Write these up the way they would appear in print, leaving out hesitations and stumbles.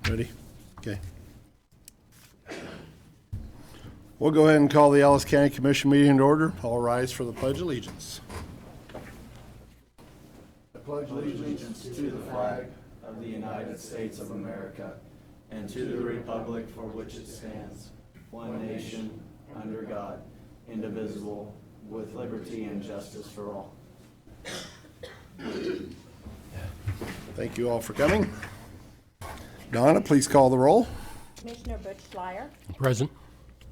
Ready? Okay. We'll go ahead and call the Ellis County Commission meeting to order. All rise for the Pledge of Allegiance. I pledge allegiance to the flag of the United States of America and to the republic for which it stands, one nation, under God, indivisible, with liberty and justice for all. Thank you all for coming. Donna, please call the roll. Commissioner Butch Schleier. Present.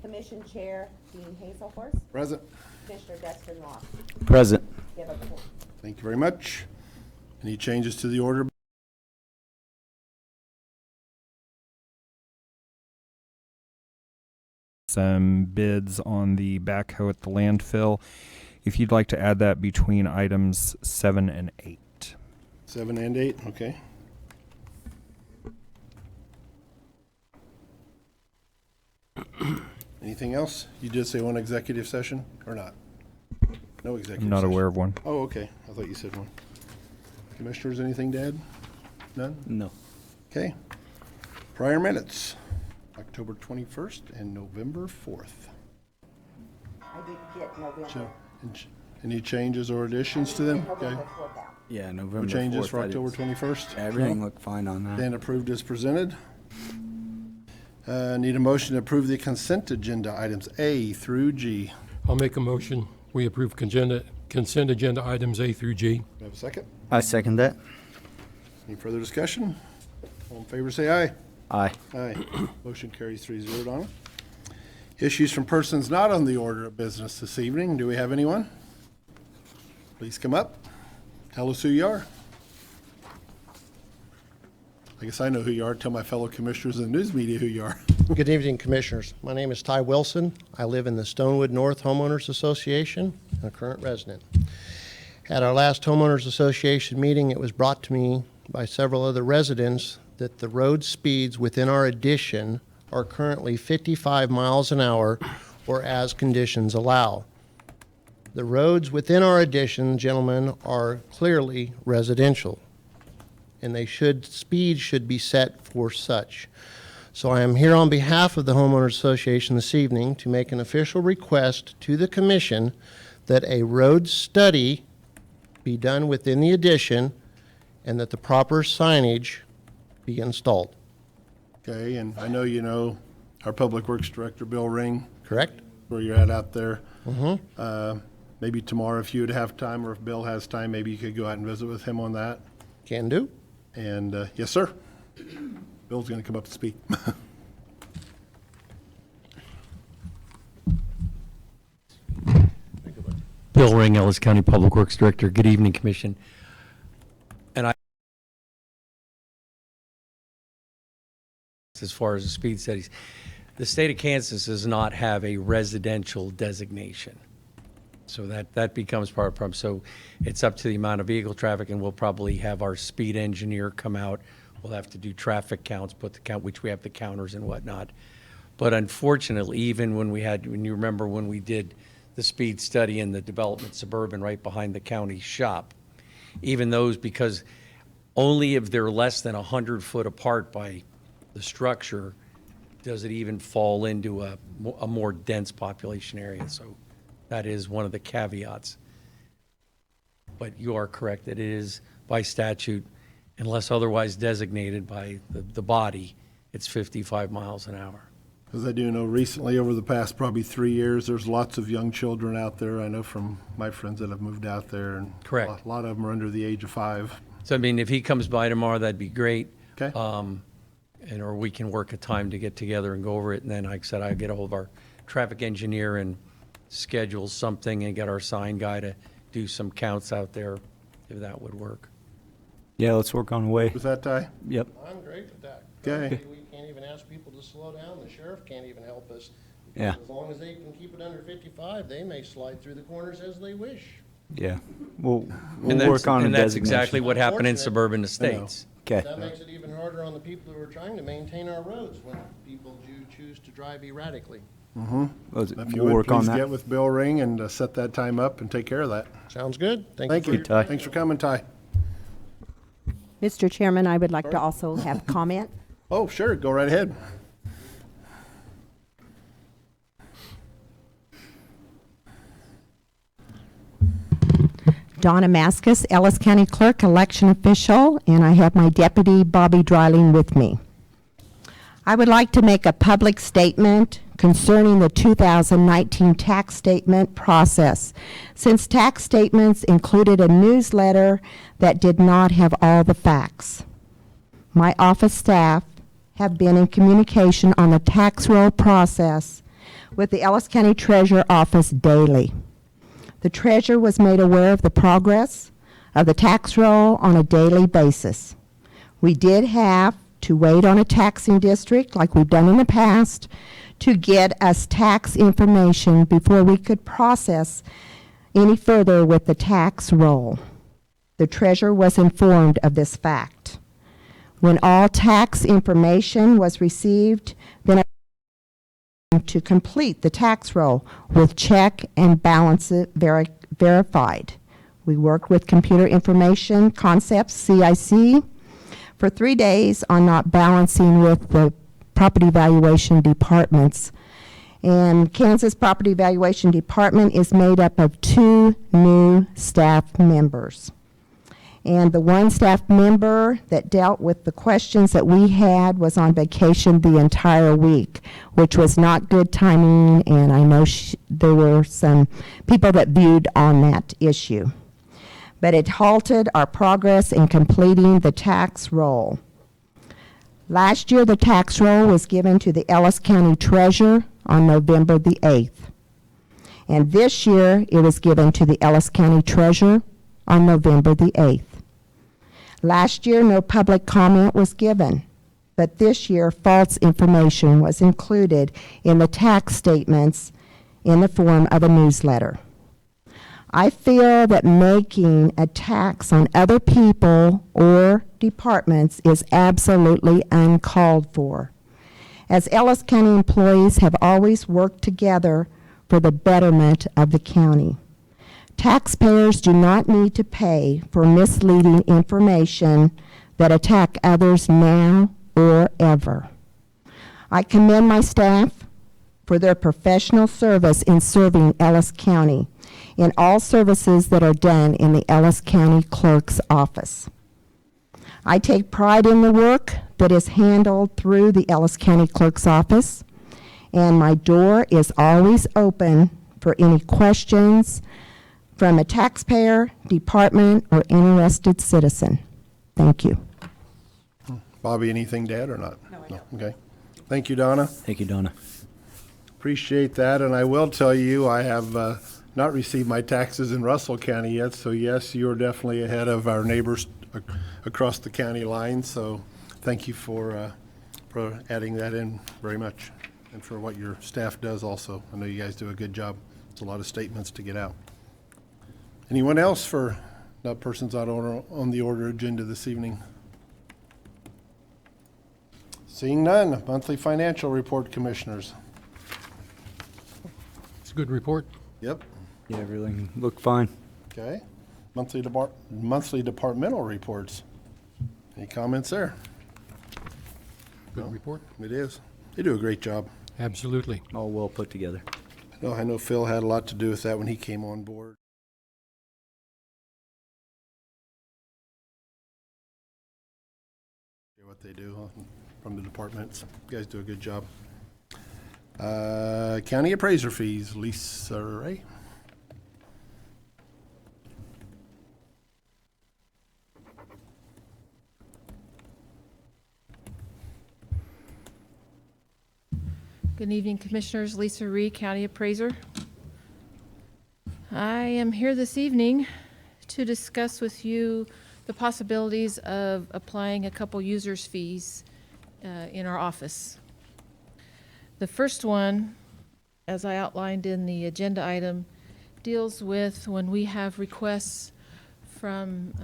Commission Chair Dean Hazelhorst. Present. Commissioner Dexter Ross. Present. You have a quorum. Thank you very much. Any changes to the order? Some bids on the backhoe at the landfill. If you'd like to add that between items 7 and 8. 7 and 8, okay. Anything else? You did say one executive session or not? No executive I'm not session. aware of one. Oh, okay. I thought you said one. Commissioners, anything to add? None? No. Okay. Prior minutes, October 21st and November 4th. I did get November. So, any changes or additions to them? Okay. November 4th out. Yeah, No November 4th. changes for October 21st? Everything No? looked fine on that. Then approved as presented. Need a motion to approve the consent agenda items A through G. I'll make a motion. We approve consent agenda items A through G. Do I have a second? I second that. Any further discussion? All in favor, say aye. Aye. Aye. Motion carries 3-0, Donna. Issues from persons not on the order of business this evening. Do we have anyone? Please come up. Tell us who you are. I guess I know who you are. Tell my fellow commissioners in the news media who you are. Good evening, Commissioners. My name is Ty Wilson. I live in the Stonewood North Homeowners Association and a current resident. At our last Homeowners Association meeting, it was brought to me by several other residents that the road speeds within our addition are currently 55 miles an hour or as conditions allow. The roads within our addition, gentlemen, are clearly residential, and speeds should be set for such. So I am here on behalf of the Homeowners Association this evening to make an official request to the Commission that a road study be done within the addition and that the proper signage be installed. Okay, and I know you know our Public Works Director, Bill Ring, Correct? where you're at out there. Maybe tomorrow, if you would have time, or if Bill has time, maybe you could go out and visit with him on that. Can do. And, yes, sir. Bill's going to come up and speak. Bill Ring, Ellis County Public Works Director. Good evening, Commission. And as far as the speed studies, the state of Kansas does not have a residential designation. So that becomes part of the problem. So it's up to the amount of vehicle traffic, and we'll probably have our speed engineer come out. We'll have to do traffic counts, which we have the counters and whatnot. But unfortunately, even when you remember when we did the speed study in the development suburban right behind the county shop, even those, because only if they're less than 100 foot apart by the structure does it even fall into a more dense population area. So that is one of the caveats. But you are correct that it is by statute, unless otherwise designated by the body, it's 55 miles an hour. As I do know, recently, over the past probably 3 years, there's lots of young children out there. I know from my friends that have moved out there. And Correct. A lot of them are under the age of 5. So I mean, if he comes by tomorrow, that'd be great. Okay. Or we can work a time to get together and go over it. And then, like I said, I'll get a hold of our traffic engineer and schedule something and get our sign guy to do some counts out there, if that would work. Yeah, let's work on the way. Was that Ty? Yep. I'm great with that. Okay. We can't even ask people to slow down. The sheriff can't even help us. Yeah. As long as they can keep it under 55, they may slide through the corners as they wish. Yeah. We'll And work on a and that's designation. exactly what happened in Unfortunate. suburban estates. Okay. That makes it even harder on the people who are trying to maintain our roads when people do choose to drive erratically. We'll If you work would, on please that. get with Bill Ring and set that time up and take care of that. Sounds good. Thank for you. your- Ty. Thanks for coming, Ty. Mr. Chairman, I would like to also have comment. Oh, sure, go right ahead. Donna Maskus, Ellis County Clerk, election official, and I have my deputy, Bobby Dryling, with me. I would like to make a public statement concerning the 2019 tax statement process, since tax statements included a newsletter that did not have all the facts. My office staff have been in communication on the tax roll process with the Ellis County Treasurer Office daily. The treasurer was made aware of the progress of the tax roll on a daily basis. We did have to wait on a taxing district, like we've done in the past, to get us tax information before we could process any further with the tax roll. The treasurer was informed of this fact. When all tax information was received, then to complete the tax roll with check and balance it verified. We worked with Computer Information Concepts, CIC, for 3 days on not balancing with the property valuation departments. And Kansas Property Valuation Department is made up of 2 new staff members. And the one staff member that dealt with the questions that we had was on vacation the entire week, which was not good timing, and I know there were some people that viewed on that issue. But it halted our progress in completing the tax roll. Last year, the tax roll was given to the Ellis County Treasurer on November the 8th. And this year, it was given to the Ellis County Treasurer on November the 8th. Last year, no public comment was given, but this year, false information was included in the tax statements in the form of a newsletter. I feel that making a tax on other people or departments is absolutely uncalled for, as Ellis County employees have always worked together for the betterment of the county. Taxpayers do not need to pay for misleading information that attack others now or ever. I commend my staff for their professional service in serving Ellis County in all services that are done in the Ellis County Clerk's office. I take pride in the work that is handled through the Ellis County Clerk's office, and my door is always open for any questions from a taxpayer, department, or interested citizen. Thank you. Bobby, anything to add or not? No. Okay. Thank you, Donna. Thank you, Donna. Appreciate that, and I will tell you, I have not received my taxes in Russell County yet, so yes, you're definitely ahead of our neighbors across the county line, so thank you for adding that in very much, and for what your staff does also. I know you guys do a good job. It's a lot of statements to get out. Anyone else for persons on the order agenda this evening? Seeing none, monthly financial report, Commissioners. It's a good report. Yep. Yeah, everything looked fine. Okay. Monthly departmental reports. Any comments there? Good report. It is. They do a great job. Absolutely. All well put together. I know Phil had a lot to do with that when he came on board. What they do from the departments. You guys do a good job. County appraiser fees, Lisa Ray. Good evening, Commissioners. Lisa Ree, County Appraiser. I am here this evening to discuss with you the possibilities of applying a couple users' fees in our office. The first one, as I outlined in the agenda item, deals with when we have requests from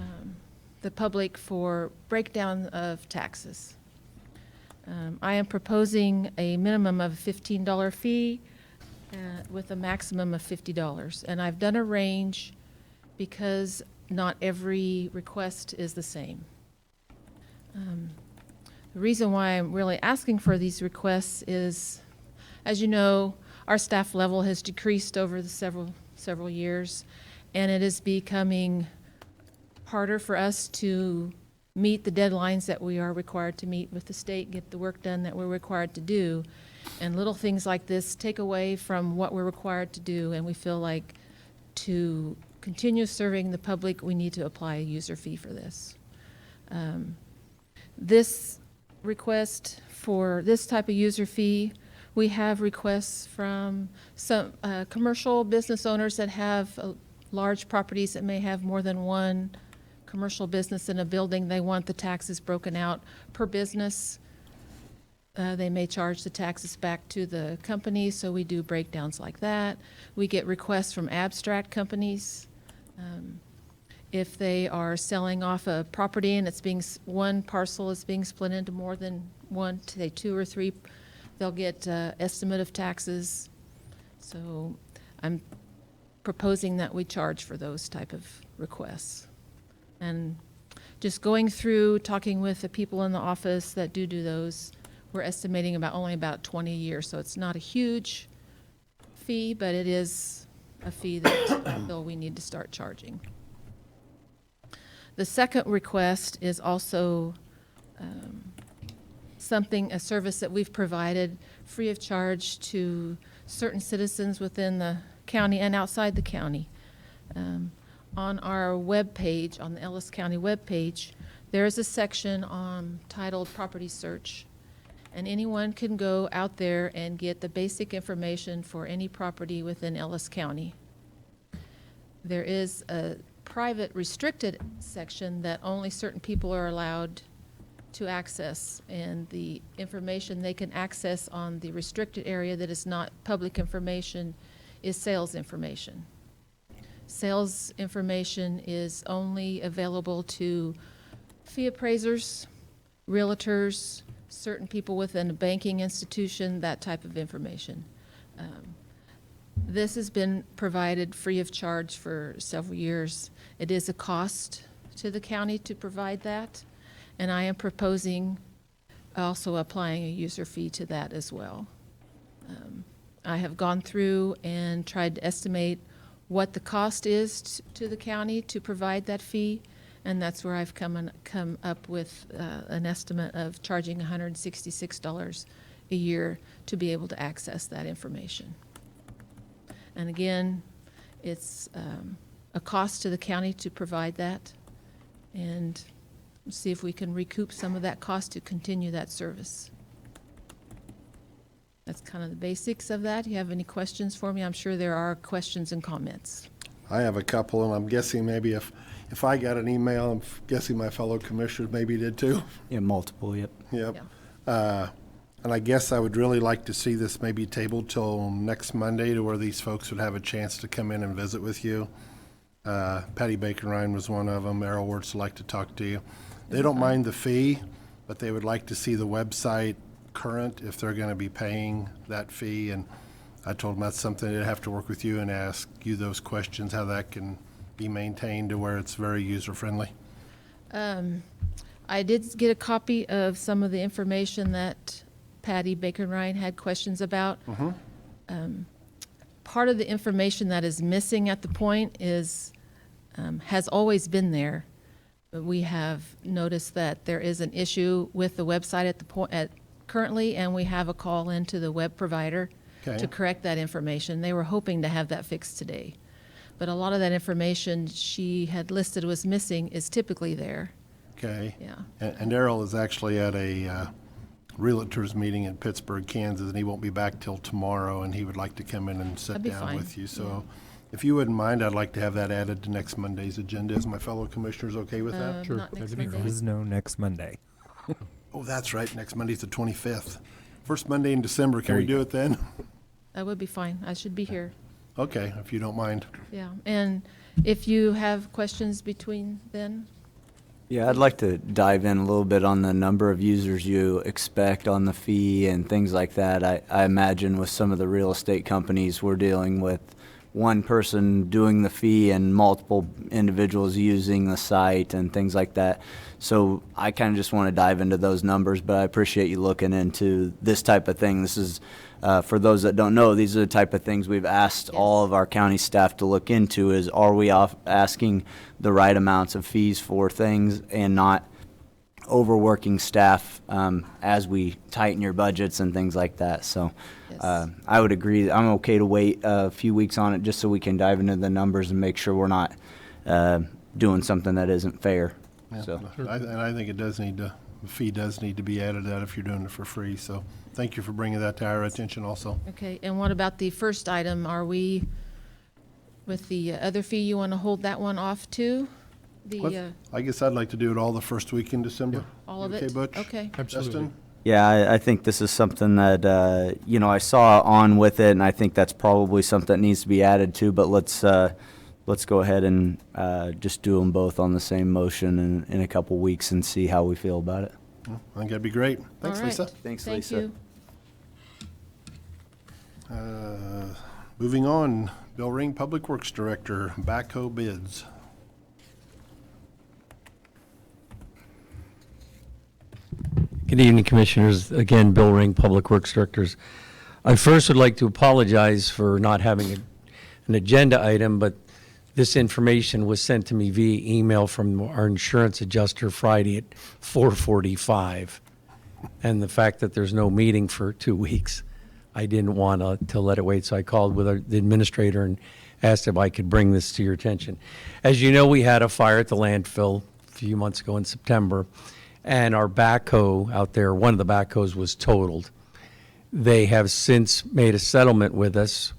the public for breakdown of taxes. I am proposing a minimum of a $15 fee with a maximum of $50. And I've done a range because not every request is the same. The reason why I'm really asking for these requests is, as you know, our staff level has decreased over the several years, and it is becoming harder for us to meet the deadlines that we are required to meet with the state, get the work done that we're required to do. And little things like this take away from what we're required to do, and we feel like to continue serving the public, we need to apply a user fee for this. This request for this type of user fee, we have requests from some commercial business owners that have large properties that may have more than one commercial business in a building. They want the taxes broken out per business. They may charge the taxes back to the company, so we do breakdowns like that. We get requests from abstract companies. If they are selling off a property and one parcel is being split into more than one, say 2 or 3, they'll get estimate of taxes. So I'm proposing that we charge for those type of requests. And just going through, talking with the people in the office that do those, we're estimating only about 20 a year. So it's not a huge fee, but it is a fee that I feel we need to start charging. The second request is also a service that we've provided free of charge to certain citizens within the county and outside the county. On our webpage, on the Ellis County webpage, there is a section titled Property Search. And anyone can go out there and get the basic information for any property within Ellis County. There is a private restricted section that only certain people are allowed to access, and the information they can access on the restricted area that is not public information is sales information. Sales information is only available to fee appraisers, realtors, certain people within a banking institution, that type of information. This has been provided free of charge for several years. It is a cost to the county to provide that, and I am proposing also applying a user fee to that as well. I have gone through and tried to estimate what the cost is to the county to provide that fee, and that's where I've come up with an estimate of charging $166 a year to be able to access that information. And again, it's a cost to the county to provide that, and see if we can recoup some of that cost to continue that service. That's kind of the basics of that. Do you have any questions for me? I'm sure there are questions and comments. I have a couple, and I'm guessing maybe if I got an email, I'm guessing my fellow commissioners maybe did too. Yeah, multiple, yep. Yep. Yeah. And I guess I would really like to see this maybe tabled till next Monday to where these folks would have a chance to come in and visit with you. Patty Bacon-Ryan was one of them. Errol Wirtz would like to talk to you. They don't mind the fee, but they would like to see the website current if they're going to be paying that fee. And I told them that's something they'd have to work with you and ask you those questions, how that can be maintained to where it's very user-friendly. I did get a copy of some of the information that Patty Bacon-Ryan had questions about. Part of the information that is missing at the point is has always been there. But we have noticed that there is an issue with the website at the point currently, and we have a call into the web provider to correct that information. They were hoping to have that fixed today, but a lot of that information she had listed was missing is typically there. Okay. Yeah. And Errol is actually at a realtors meeting in Pittsburgh, Kansas, and he won't be back till tomorrow, and he would like to come in and sit That'd be down fine. with you. So if you wouldn't mind, I'd like to have that added to next Monday's agenda. Is my fellow commissioners okay with that? Sure, Not next that'd be Monday. There is no next Monday. Oh, that's right. Next Monday's the 25th. First Monday in December. Can There we you do go. it then? That would be fine. I should be here. Okay, if you don't mind. Yeah. And if you have questions between then, Yeah, I'd like to dive in a little bit on the number of users you expect on the fee and things like that. I imagine with some of the real estate companies we're dealing with, one person doing the fee and multiple individuals using the site and things like that. So I kind of just want to dive into those numbers, but I appreciate you looking into this type of thing. This is, for those that don't know, these are the type of things we've asked all of our county staff to look into is, are we asking the right amounts of fees for things and not overworking staff as we tighten your budgets and things like that. So I would agree. I'm okay to wait a few weeks on it just so we can dive into the numbers and make sure we're not doing something that isn't fair. Yeah. So And I think the fee does need to be added out if you're doing it for free. So thank you for bringing that to our attention also. Okay, and what about the first item? Are we, with the other fee, you want to hold that one off too? I guess I'd like to do it all the first week in December. All of Okay, it? Butch? Okay. Absolutely. Justin? yeah, I think this is something that I saw on with it, and I think that's probably something that needs to be added to. But let's go ahead and just do them both on the same motion in a couple weeks and see how we feel about it. I think that'd be great. Thanks, All right. Lisa. Thanks, Thank Lisa. you. Moving on, Bill Ring, Public Works Director, backhoe bids. Good evening, Commissioners. Again, Bill Ring, Public Works Directors. I first would like to apologize for not having an agenda item, but this information was sent to me via email from our insurance adjuster Friday at 4:45. And the fact that there's no meeting for 2 weeks, I didn't want to let it wait, so I called with the administrator and asked if I could bring this to your attention. As you know, we had a fire at the landfill a few months ago in September, and our backhoe out there, one of the backhoes was totaled. They have since made a settlement with us,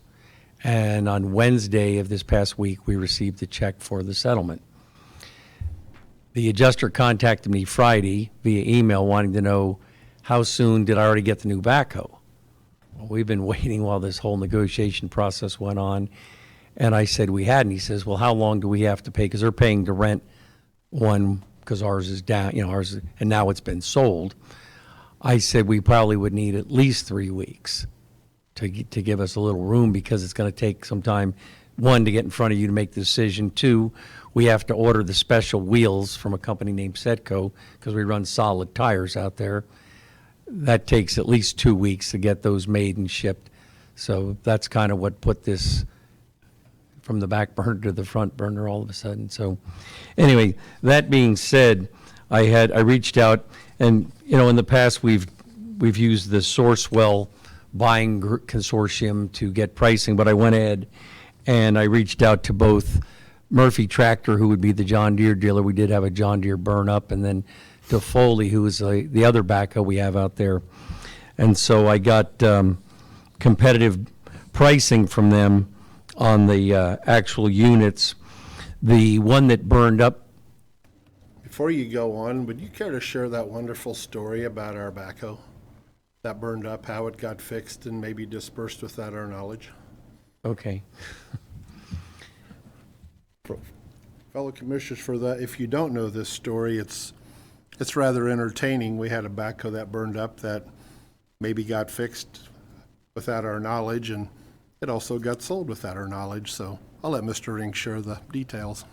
and on Wednesday of this past week, we received a check for the settlement. The adjuster contacted me Friday via email wanting to know how soon did I already get the new backhoe. Well, we've been waiting while this whole negotiation process went on, and I said we hadn't. He says, well, how long do we have to pay? Because they're paying to rent one because ours is down, and now it's been sold. I said we probably would need at least 3 weeks to give us a little room because it's going to take some time, one, to get in front of you to make the decision. Two, we have to order the special wheels from a company named Setco because we run solid tires out there. That takes at least 2 weeks to get those made and shipped. So that's kind of what put this from the back burner to the front burner all of a sudden. So anyway, that being said, I reached out, and in the past we've used the Sourcewell buying consortium to get pricing, but I went ahead and I reached out to both Murphy Tractor, who would be the John Deere dealer. We did have a John Deere burn up, and then to Foley, who is the other backhoe we have out there. And so I got competitive pricing from them on the actual units. The one that burned up. Before you go on, would you care to share that wonderful story about our backhoe that burned up, how it got fixed and maybe dispersed without our knowledge? Okay. Fellow commissioners, for that, if you don't know this story, it's rather entertaining. We had a backhoe that burned up that maybe got fixed without our knowledge, and it also got sold without our knowledge. So I'll let Mr. Ring share the details.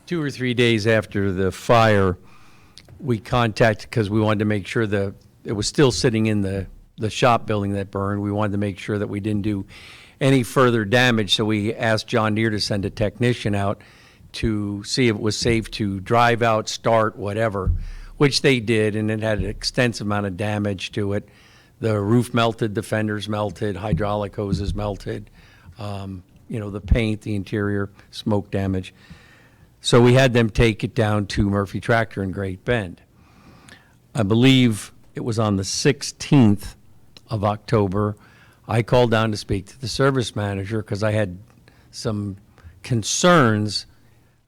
2 or 3 days after the fire, we contacted, because we wanted to make sure that it was still sitting in the shop building that burned. We wanted to make sure that we didn't do any further damage, so we asked John Deere to send a technician out to see if it was safe to drive out, start, whatever, which they did, and it had an extensive amount of damage to it. The roof melted, the fenders melted, hydraulic hoses melted, the paint, the interior, smoke damage. So we had them take it down to Murphy Tractor in Great Bend. I believe it was on the 16th of October. I called down to speak to the service manager because I had some concerns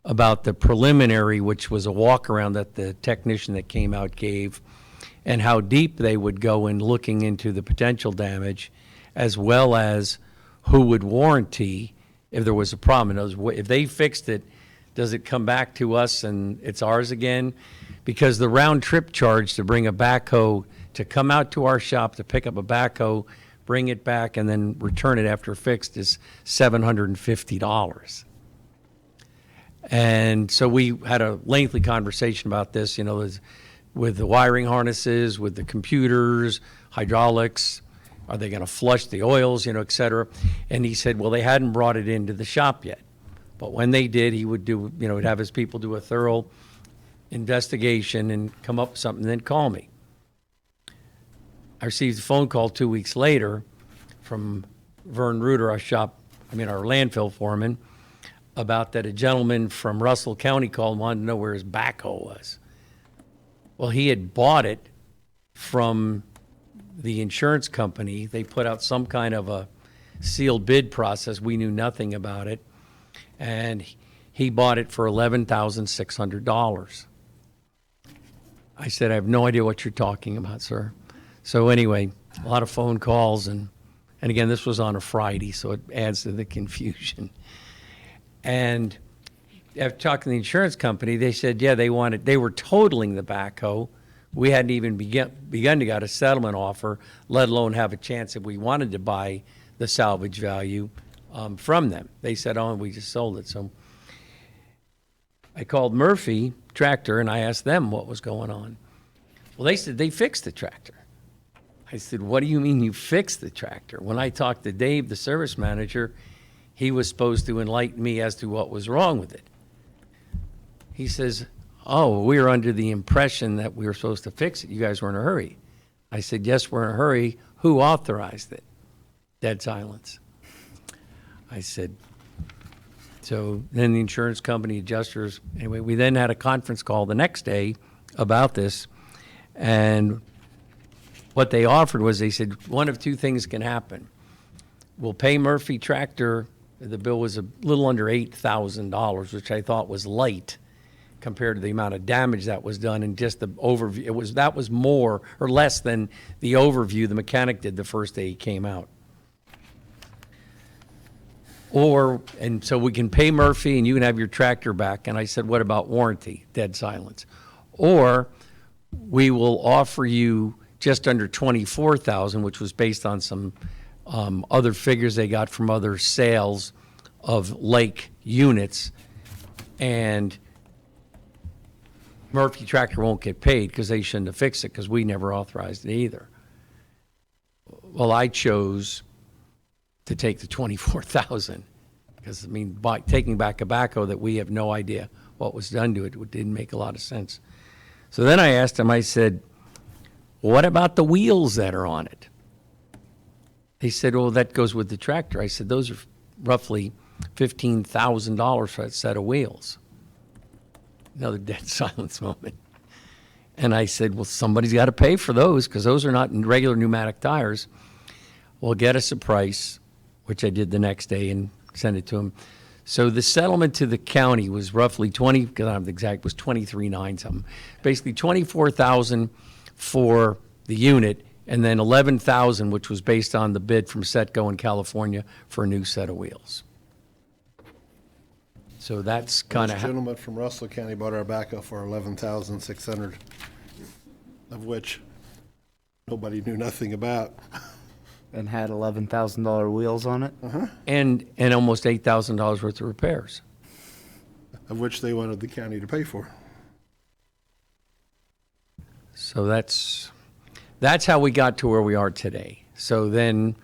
about the preliminary, which was a walk around that the technician that came out gave, and how deep they would go in looking into the potential damage, as well as who would warranty if there was a problem. In other words, if they fixed it, does it come back to us and it's ours again? Because the round trip charge to bring a backhoe, to come out to our shop to pick up a backhoe, bring it back, and then return it after fixed is $750. And so we had a lengthy conversation about this, you know, with the wiring harnesses, with the computers, hydraulics. Are they going to flush the oils, you know, et cetera? And he said, well, they hadn't brought it into the shop yet. But when they did, he would do, you know, he'd have his people do a thorough investigation and come up with something, and then call me. I received a phone call 2 weeks later from Vern Reuter, our landfill foreman, about that a gentleman from Russell County called and wanted to know where his backhoe was. Well, he had bought it from the insurance company. They put out some kind of a sealed bid process. We knew nothing about it. And he bought it for $11,600. I said, I have no idea what you're talking about, sir. So anyway, a lot of phone calls. And again, this was on a Friday, so it adds to the confusion. And after talking to the insurance company, they said, yeah, they were totaling the backhoe. We hadn't even begun to get a settlement offer, let alone have a chance if we wanted to buy the salvage value from them. They said, oh, we just sold it. So I called Murphy Tractor and I asked them what was going on. Well, they said they fixed the tractor. I said, what do you mean you fixed the tractor? When I talked to Dave, the service manager, he was supposed to enlighten me as to what was wrong with it. He says, oh, we were under the impression that we were supposed to fix it. You guys were in a hurry. I said, yes, we're in a hurry. Who authorized it? Dead silence. I said, so then the insurance company adjusters, anyway, we then had a conference call the next day about this. And what they offered was, they said, one of two things can happen. We'll pay Murphy Tractor. The bill was a little under $8,000, which I thought was light compared to the amount of damage that was done, and just the overview. That was more or less than the overview the mechanic did the first day he came out. And so we can pay Murphy and you can have your tractor back. And I said, what about warranty? Dead silence. Or we will offer you just under $24,000, which was based on some other figures they got from other sales of Lake units, and Murphy Tractor won't get paid because they shouldn't have fixed it because we never authorized it either. Well, I chose to take the $24,000 because, I mean, by taking back a backhoe that we have no idea what was done to it, it didn't make a lot of sense. So then I asked him, I said, what about the wheels that are on it? He said, well, that goes with the tractor. I said, those are roughly $15,000 for that set of wheels. Another dead silence moment. And I said, well, somebody's got to pay for those because those are not regular pneumatic tires. Well, get us a price, which I did the next day and sent it to him. So the settlement to the county was roughly because I don't have the exact, was $23,900 something. Basically $24,000 for the unit, and then $11,000, which was based on the bid from Setco in California for a new set of wheels. So that's kind This of gentleman from Russell County bought our backhoe for $11,600, of which nobody knew nothing about. And had $11,000 wheels on it. and almost $8,000 worth of repairs. Of which they wanted the county to pay for. So that's how we got to where we are today. So then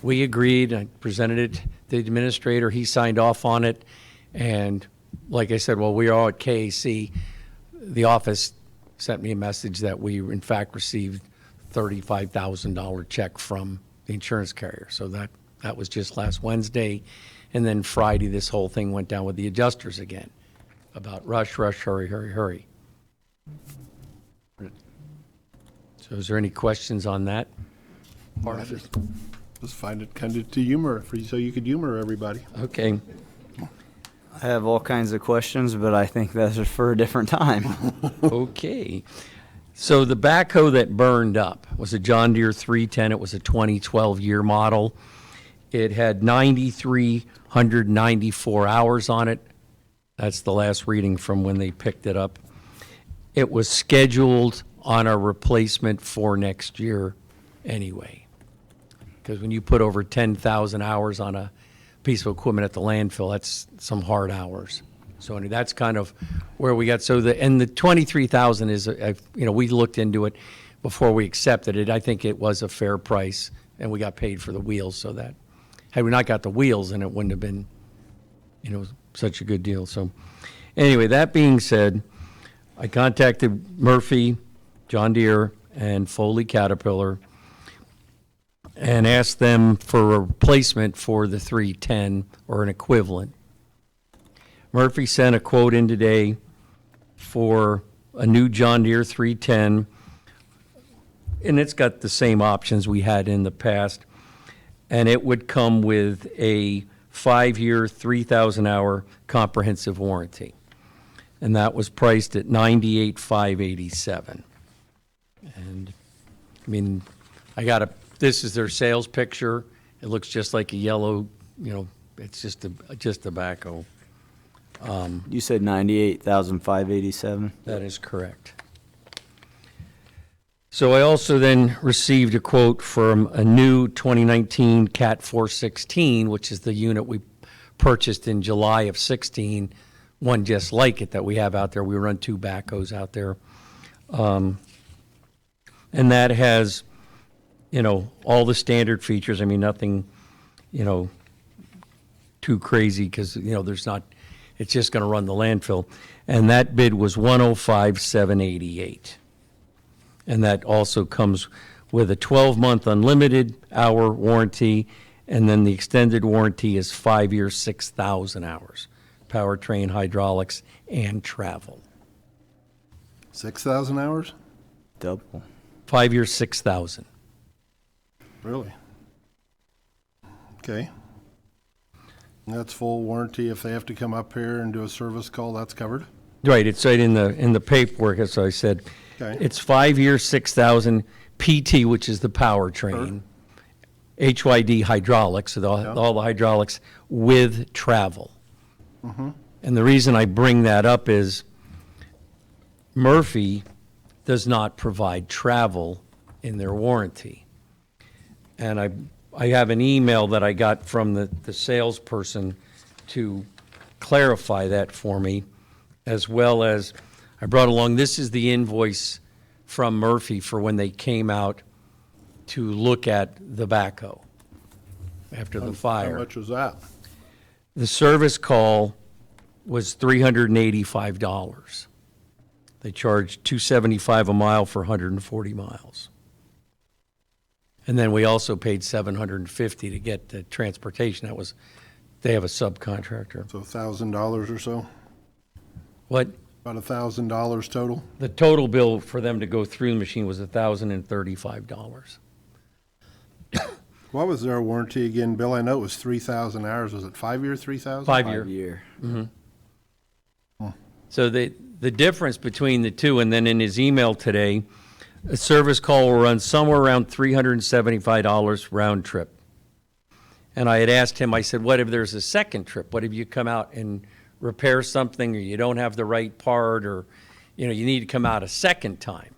we agreed, I presented it to the administrator, he signed off on it, and like I said, while we are all at KAC, the office sent me a message that we in fact received $35,000 check from the insurance carrier. So that was just last Wednesday. And then Friday, this whole thing went down with the adjusters again about rush, hurry, hurry, hurry. So is there any questions on that part of it? Just find it kind of to humor, so you could humor everybody. Okay. I have all kinds of questions, but I think those are for a different time. Okay. So the backhoe that burned up was a John Deere 310. It was a 2012 year model. It had 9,394 hours on it. That's the last reading from when they picked it up. It was scheduled on a replacement for next year anyway. Because when you put over 10,000 hours on a piece of equipment at the landfill, that's some hard hours. So anyway, that's kind of where we got. So the 23,000 is, we looked into it before we accepted it. I think it was a fair price, and we got paid for the wheels. So that had we not got the wheels, then it wouldn't have been, such a good deal. So anyway, that being said, I contacted Murphy, John Deere, and Foley Caterpillar, and asked them for a replacement for the 310 or an equivalent. Murphy sent a quote in today for a new John Deere 310, and it's got the same options we had in the past, and it would come with a 5-year, 3,000-hour comprehensive warranty, and that was priced at $98,587. And I mean, this is their sales picture. It looks just like a yellow, it's just tobacco. You said 98,587. That is correct. So I also then received a quote from a new 2019 Cat 416, which is the unit we purchased in July of 16, one just like it that we have out there. We run 2 backhoes out there. And that has, all the standard features. I mean, nothing, too crazy because, there's not, it's just going to run the landfill. And that bid was $105,788. And that also comes with a 12-month unlimited hour warranty, and then the extended warranty is 5 years, 6,000 hours, powertrain, hydraulics, and travel. 6,000 hours? Double. 5 years, 6,000. Really? Okay. And that's full warranty. If they have to come up here and do a service call, that's covered? Right, it's right in the paperwork, as I said. Okay. It's 5 years, 6,000 PT, which is the powertrain, HYD hydraulics, so all the hydraulics with travel. Mm-hmm. And the reason I bring that up is Murphy does not provide travel in their warranty. And I have an email that I got from the salesperson to clarify that for me, as well as I brought along, this is the invoice from Murphy for when they came out to look at the backhoe after the fire. How much was that? The service call was $385. They charged $275 a mile for 140 miles. And then we also paid $750 to get the transportation. They have a subcontractor. So $1,000 or so? What? About $1,000 total? The total bill for them to go through the machine was $1,035. What was their warranty again, Bill? I know it was 3,000 hours. Was it 5 year, 3,000? 5 year. 5 year. So the difference between the two, and then in his email today, a service call will run somewhere around $375 round trip. And I had asked him, I said, what if there's a second trip? What if you come out and repair something, or you don't have the right part, or you need to come out a second time?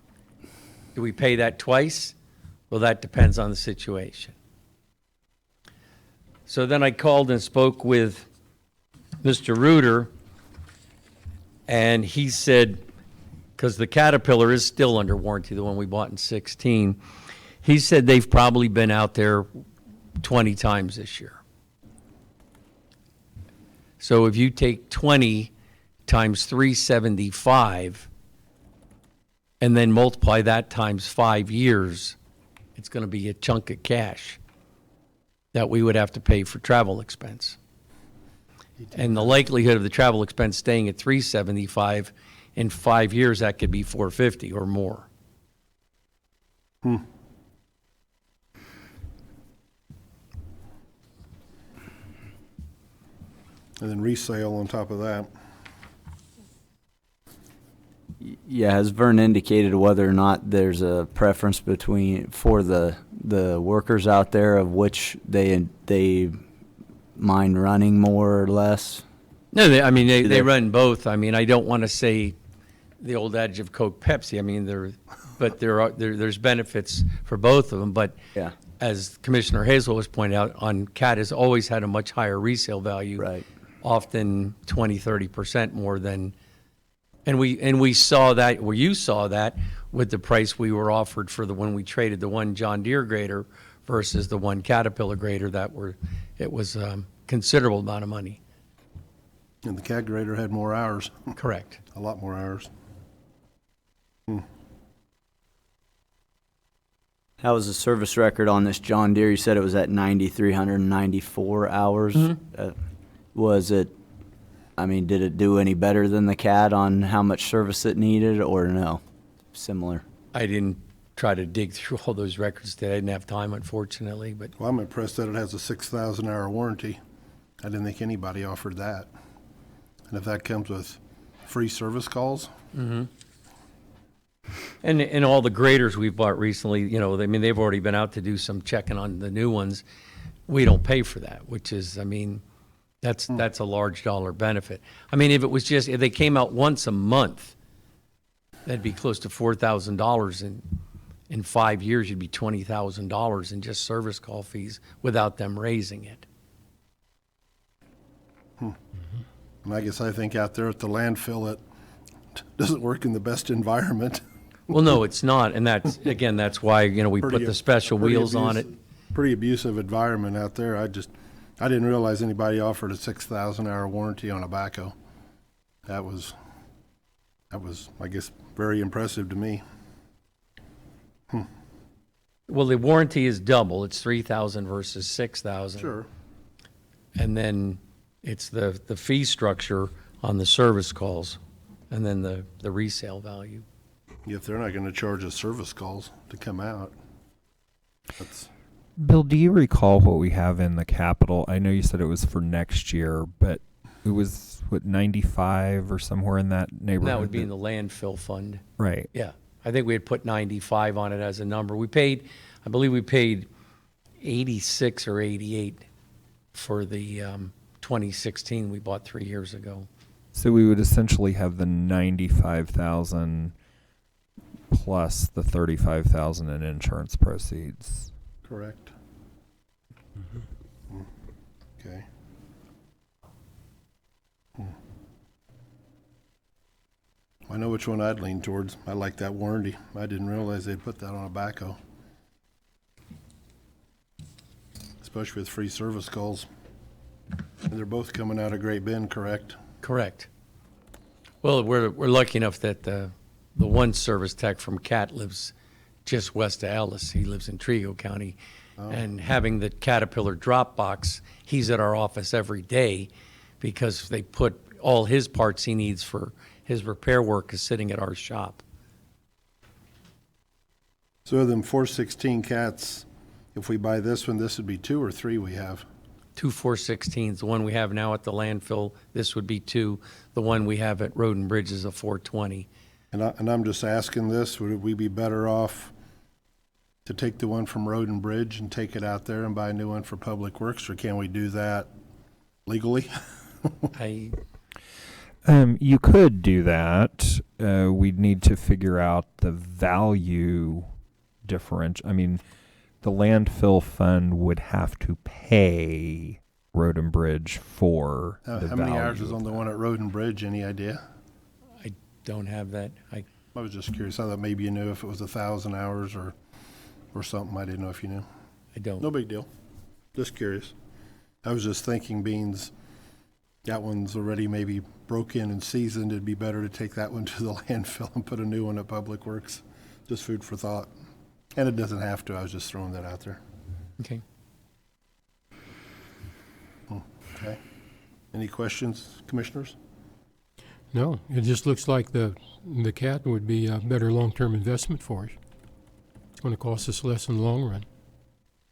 Do we pay that twice? Well, that depends on the situation. So then I called and spoke with Mr. Reuter, and he said, because the Caterpillar is still under warranty, the one we bought in 16, he said they've probably been out there 20 times this year. So if you take 20 times 375 and then multiply that times 5 years, it's going to be a chunk of cash that we would have to pay for travel expense. And the likelihood of the travel expense staying at 375 in 5 years, that could be 450 or more. And then resale on top of that. Yeah, has Vern indicated whether or not there's a preference for the workers out there of which they mind running more or less? No, they run both. I mean, I don't want to say the old adage of Coke, Pepsi. I mean, there's benefits for both of them. But Yeah. as Commissioner Hazel was pointing out, on CAT has always had a much higher resale value. Right. Often 20, 30% more than, and we saw that, well, you saw that with the price we were offered for when we traded the one John Deere grader versus the one Caterpillar grader it was a considerable amount of money. And the CAD grader had more hours, Correct. a lot more hours. How was the service record on this John Deere? You said it was at 9,394 hours. Was it, I mean, did it do any better than the CAD on how much service it needed, or no? Similar? I didn't try to dig through all those records today. I didn't have time, unfortunately, but Well, I'm impressed that it has a 6,000-hour warranty. I didn't think anybody offered that. And if that comes with free service calls, and all the graders we've bought recently, you know, I mean, they've already been out to do some checking on the new ones. We don't pay for that, which is, I mean, that's a large dollar benefit. I mean, if they came out once a month, that'd be close to $4,000. In 5 years, you'd be $20,000 in just service call fees without them raising it. and I guess I think out there at the landfill, it doesn't work in the best environment. Well, no, it's not, and that's why, you know, we put the special Pretty wheels on it. Pretty abusive environment out there. I didn't realize anybody offered a 6,000-hour warranty on a backhoe. That was, I guess, very impressive to me. Well, the warranty is double. It's 3,000 versus 6,000. Sure. And then it's the fee structure on the service calls, and then the resale value. If they're not going to charge us service calls to come out, that's, Bill, do you recall what we have in the capital? I know you said it was for next year, but it was, what, 95 or somewhere in that neighborhood? That would be in the landfill fund. Right. Yeah. I think we had put 95 on it as a number. I believe we paid 86 or 88 for the 2016 we bought 3 years ago. So we would essentially have the 95,000 plus the 35,000 in insurance proceeds. correct. Okay. I know which one I'd lean towards. I like that warranty. I didn't realize they'd put that on a backhoe. Especially with free service calls. And they're both coming out of Great Bend, correct? Correct. Well, we're lucky enough that the one service tech from CAT lives just west of Ellis. He lives in Trego County. And having the Caterpillar drop box, he's at our office every day because they put all his parts he needs for his repair work is sitting at our shop. So of them 416 cats, if we buy this one, this would be 2 or 3 we have. 2 416s. The one we have now at the landfill, this would be 2. The one we have at Road and Bridge is a 420. And I'm just asking this, would we be better off to take the one from Road and Bridge and take it out there and buy a new one for Public Works, or can we do that legally? You could do that. We'd need to figure out the value difference. I mean, the landfill fund would have to pay Road and Bridge for the How many hours value is on of the that. one at Road and Bridge, any idea? I don't have that. I was just curious. I thought maybe you knew if it was 1,000 hours or something. I didn't know if you knew. I don't. No big deal. Just curious. I was just thinking, beans, that one's already maybe broke in and seasoned. It'd be better to take that one to the landfill and put a new one at Public Works. Just food for thought. And it doesn't have to. I was just throwing that out there. Okay. Okay. Any questions, commissioners? No, it just looks like the cat would be a better long-term investment for us. It's going to cost us less in the long run.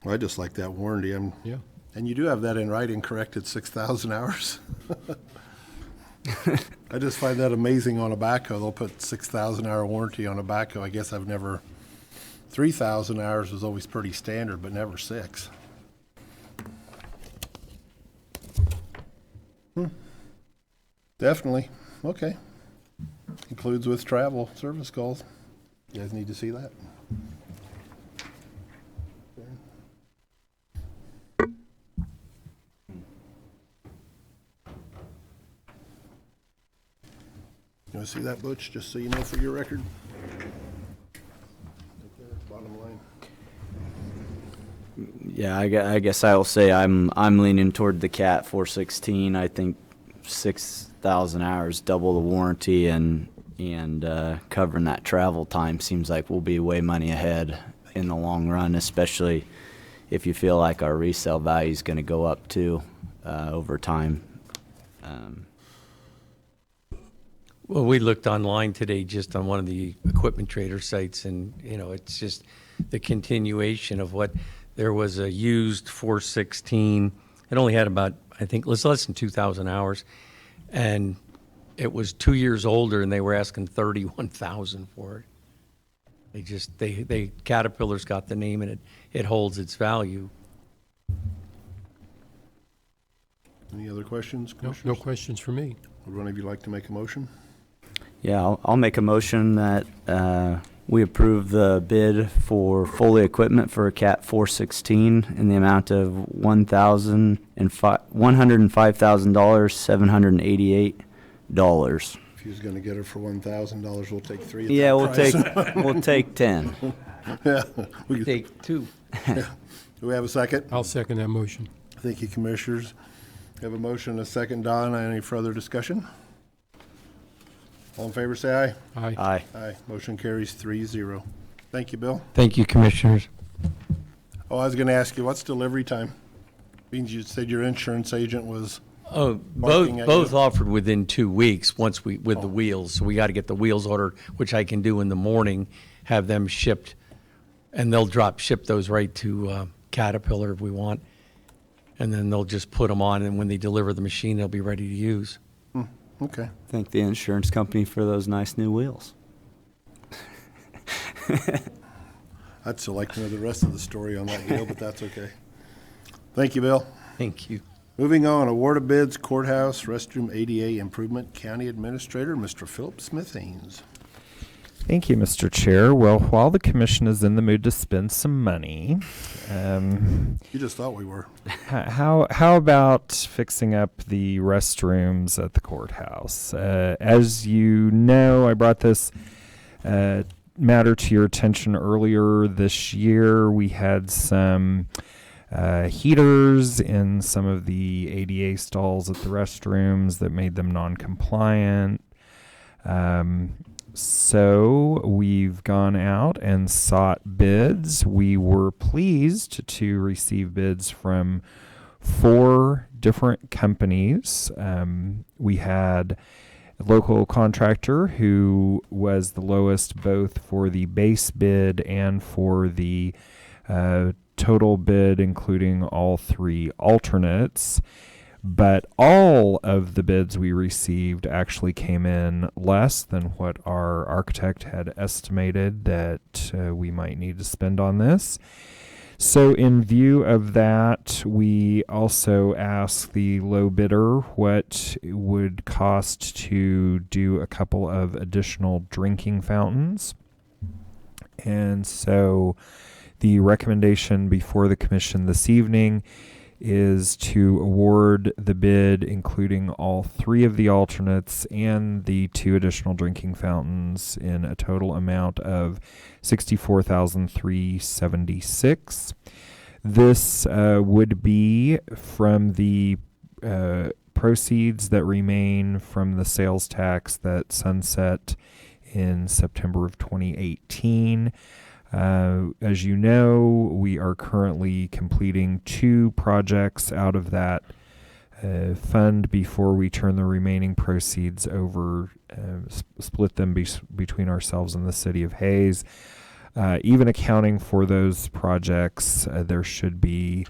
Well, I just like that warranty. Yeah. And you do have that in writing, correct? It's 6,000 hours. I just find that amazing on a backhoe. They'll put 6,000-hour warranty on a backhoe. I guess I've never. 3,000 hours was always pretty standard, but never 6. Definitely. Okay. Includes with travel service calls. You guys need to see that. see that, Butch, just so you know for your record? Bottom line. Yeah, I guess I will say I'm leaning toward the CAT 416. I think 6,000 hours, double the warranty, and covering that travel time seems like we'll be way money ahead in the long run, especially if you feel like our resale value is going to go up too over time. Well, we looked online today just on one of the equipment trader sites, and, it's just the continuation of what, there was a used 416. It only had about, I think, less than 2,000 hours, and it was 2 years older, and they were asking $31,000 for it. They Caterpillar's got the name, and it holds its value. Any other questions, No Commissioners? questions for me. Would one of you like to make a motion? Yeah, I'll make a motion that we approve the bid for Foley equipment for a CAT 416 in the amount of $105,000, $788. If he was gonna get her for $1,000, we'll take three at Yeah, that price. we'll take 10. Yeah. We- Take two. Do we have a second? I'll second that motion. Thank you, Commissioners. We have a motion and a second. Don, any further discussion? All in favor, say aye. Aye. Aye. Aye. Motion carries 3-0. Thank you, Bill. Thank you, Commissioners. Oh, I was gonna ask you, what's delivery time? Means you said your insurance agent was, Oh, Barking at both you? offered within 2 weeks, with the wheels. So we got to get the wheels ordered, which I can do in the morning, have them shipped, and they'll ship those right to Caterpillar if we want. And then they'll just put them on, and when they deliver the machine, they'll be ready to use. okay. Thank the insurance company for those nice new wheels. I'd still like to know the rest of the story on that deal, but that's okay. Thank you, Bill. Thank you. Moving on, award of bids, courthouse, restroom ADA improvement, County Administrator, Mr. Philip Smith-Haynes. Thank you, Mr. Chair. Well, while the commission is in the mood to spend some money, You just thought we were. how about fixing up the restrooms at the courthouse? As you know, I brought this matter to your attention earlier this year. We had some heaters in some of the ADA stalls at the restrooms that made them non-compliant. So we've gone out and sought bids. We were pleased to receive bids from 4 different companies. We had a local contractor who was the lowest both for the base bid and for the total bid, including all 3 alternates. But all of the bids we received actually came in less than what our architect had estimated that we might need to spend on this. So in view of that, we also asked the low bidder what it would cost to do a couple of additional drinking fountains. And so the recommendation before the commission this evening is to award the bid, including all 3 of the alternates and the 2 additional drinking fountains, in a total amount of $64,376. This would be from the proceeds that remain from the sales tax that sunset in September of 2018. As you know, we are currently completing 2 projects out of that fund before we turn the remaining proceeds over, split them between ourselves and the city of Hayes. Even accounting for those projects, there should be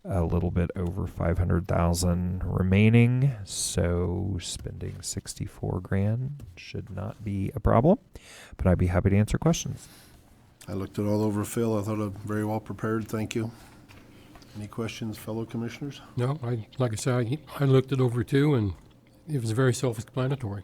a little bit over $500,000 remaining, so spending $64,000 should not be a problem, but I'd be happy to answer questions. I looked it all over, Phil. I thought I'm very well prepared. Thank you. Any questions, fellow commissioners? No, like I said, I looked it over too, and it was very self-explanatory.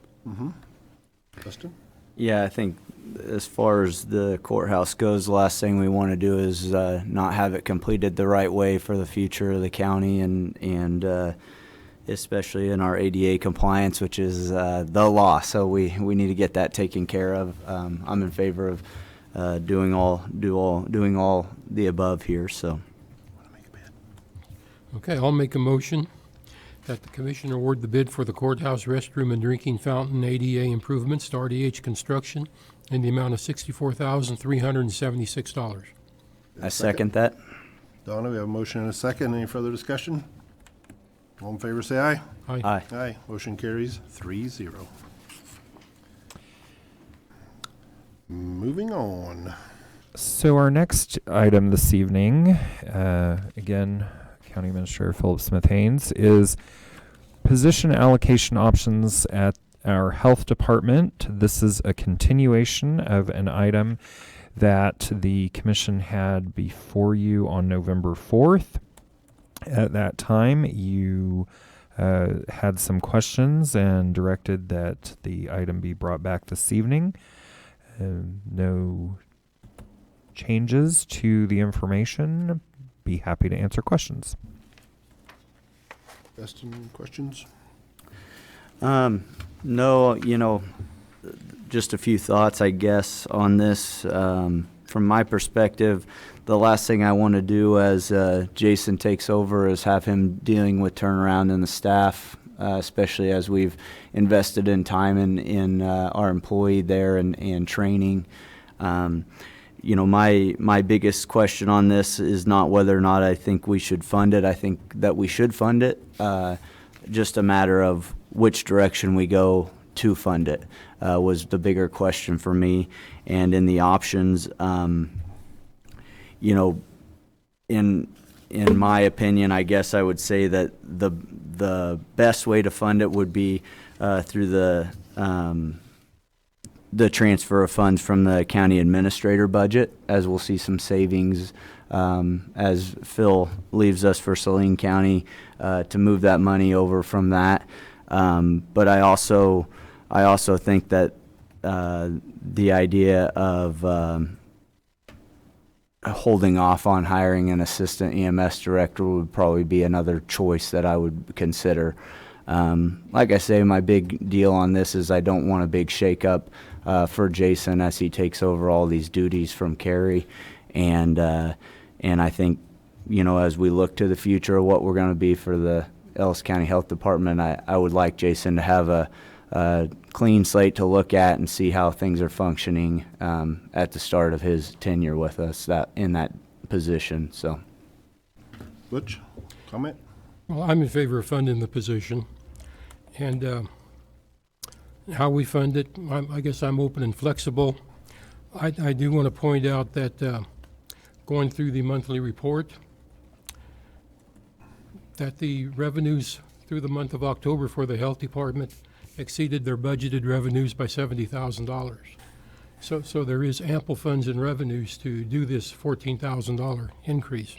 Justin? Yeah, I think as far as the courthouse goes, the last thing we want to do is not have it completed the right way for the future of the county, and especially in our ADA compliance, which is the law. So we need to get that taken care of. I'm in favor of doing all the above here. So. Okay, I'll make a motion that the commission award the bid for the courthouse restroom and drinking fountain ADA improvements to RDH Construction in the amount of $64,376. I second that. Donna, we have a motion and a second. Any further discussion? All in favor, say aye. Aye. Aye. Aye. Motion carries 3-0. Moving on. So our next item this evening, again, County Administrator Philip Smith-Haynes, is position allocation options at our health department. This is a continuation of an item that the commission had before you on November 4th. At that time, you had some questions and directed that the item be brought back this evening. No changes to the information. Be happy to answer questions. Dustin, questions? No, just a few thoughts, I guess, on this. From my perspective, the last thing I want to do as Jason takes over is have him dealing with turnaround in the staff, especially as we've invested in time in our employee there and training. My biggest question on this is not whether or not I think we should fund it. I think that we should fund it. Just a matter of which direction we go to fund it was the bigger question for me. And in the options, in my opinion, I guess I would say that the best way to fund it would be through the transfer of funds from the county administrator budget, as we'll see some savings as Phil leaves us for Saline County to move that money over from that. But I also think that the idea of holding off on hiring an assistant EMS director would probably be another choice that I would consider. Like I say, my big deal on this is I don't want a big shakeup for Jason as he takes over all these duties from Carrie, and I think as we look to the future of what we're going to be for the Ellis County Health Department, I would like Jason to have a clean slate to look at and see how things are functioning at the start of his tenure with us in that position. So, Butch, comment? Well, I'm in favor of funding the position. And how we fund it, I guess I'm open and flexible. I do want to point out that going through the monthly report, that the revenues through the month of October for the health department exceeded their budgeted revenues by $70,000. So there is ample funds and revenues to do this $14,000 increase.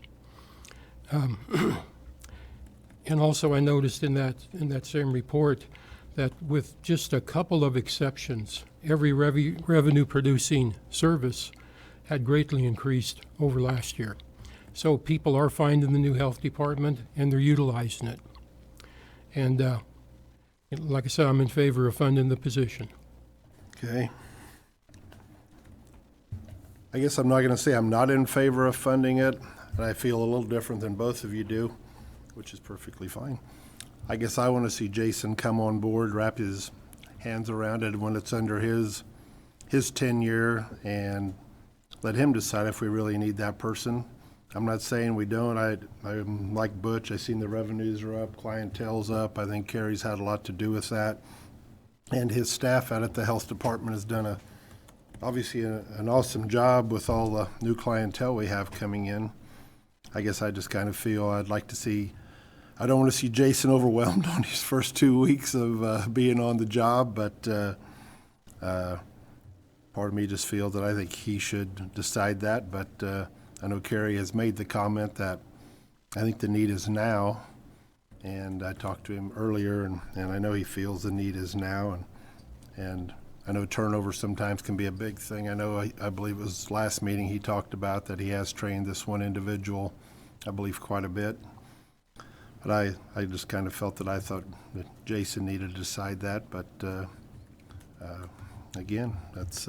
And also I noticed in that same report that with just a couple of exceptions, every revenue producing service had greatly increased over last year. So people are finding the new health department and they're utilizing it. And like I said, I'm in favor of funding the position. Okay. I guess I'm not going to say I'm not in favor of funding it, and I feel a little different than both of you do, which is perfectly fine. I guess I want to see Jason come on board, wrap his hands around it when it's under his tenure, and let him decide if we really need that person. I'm not saying we don't. I'm like Butch. I've seen the revenues are up, clientele's up. I think Carrie's had a lot to do with that. And his staff out at the health department has done obviously an awesome job with all the new clientele we have coming in. I guess I just kind of feel I don't want to see Jason overwhelmed on his first 2 weeks of being on the job, but part of me just feels that I think he should decide that. But I know Carrie has made the comment that I think the need is now, and I talked to him earlier, and I know he feels the need is now, and I know turnover sometimes can be a big thing. I know, I believe it was last meeting he talked about that he has trained this one individual, I believe, quite a bit. But I just kind of felt that I thought that Jason needed to decide that, but again, that's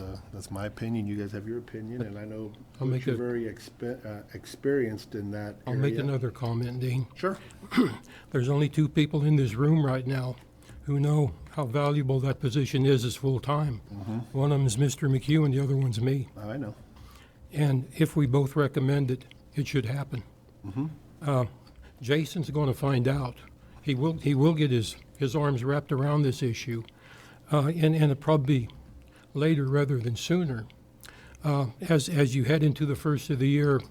my opinion. You guys have your opinion, and I know I'll make you're a- very experienced in that I'll area. make another comment, Dean. Sure. There's only two people in this room right now who know how valuable that position is as full-time. One of them is Mr. McHugh, and the other one's me. I know. And if we both recommend it, it should happen. Jason's going to find out. He will get his arms wrapped around this issue, and it'll probably be later rather than sooner. As you head into the first of the year,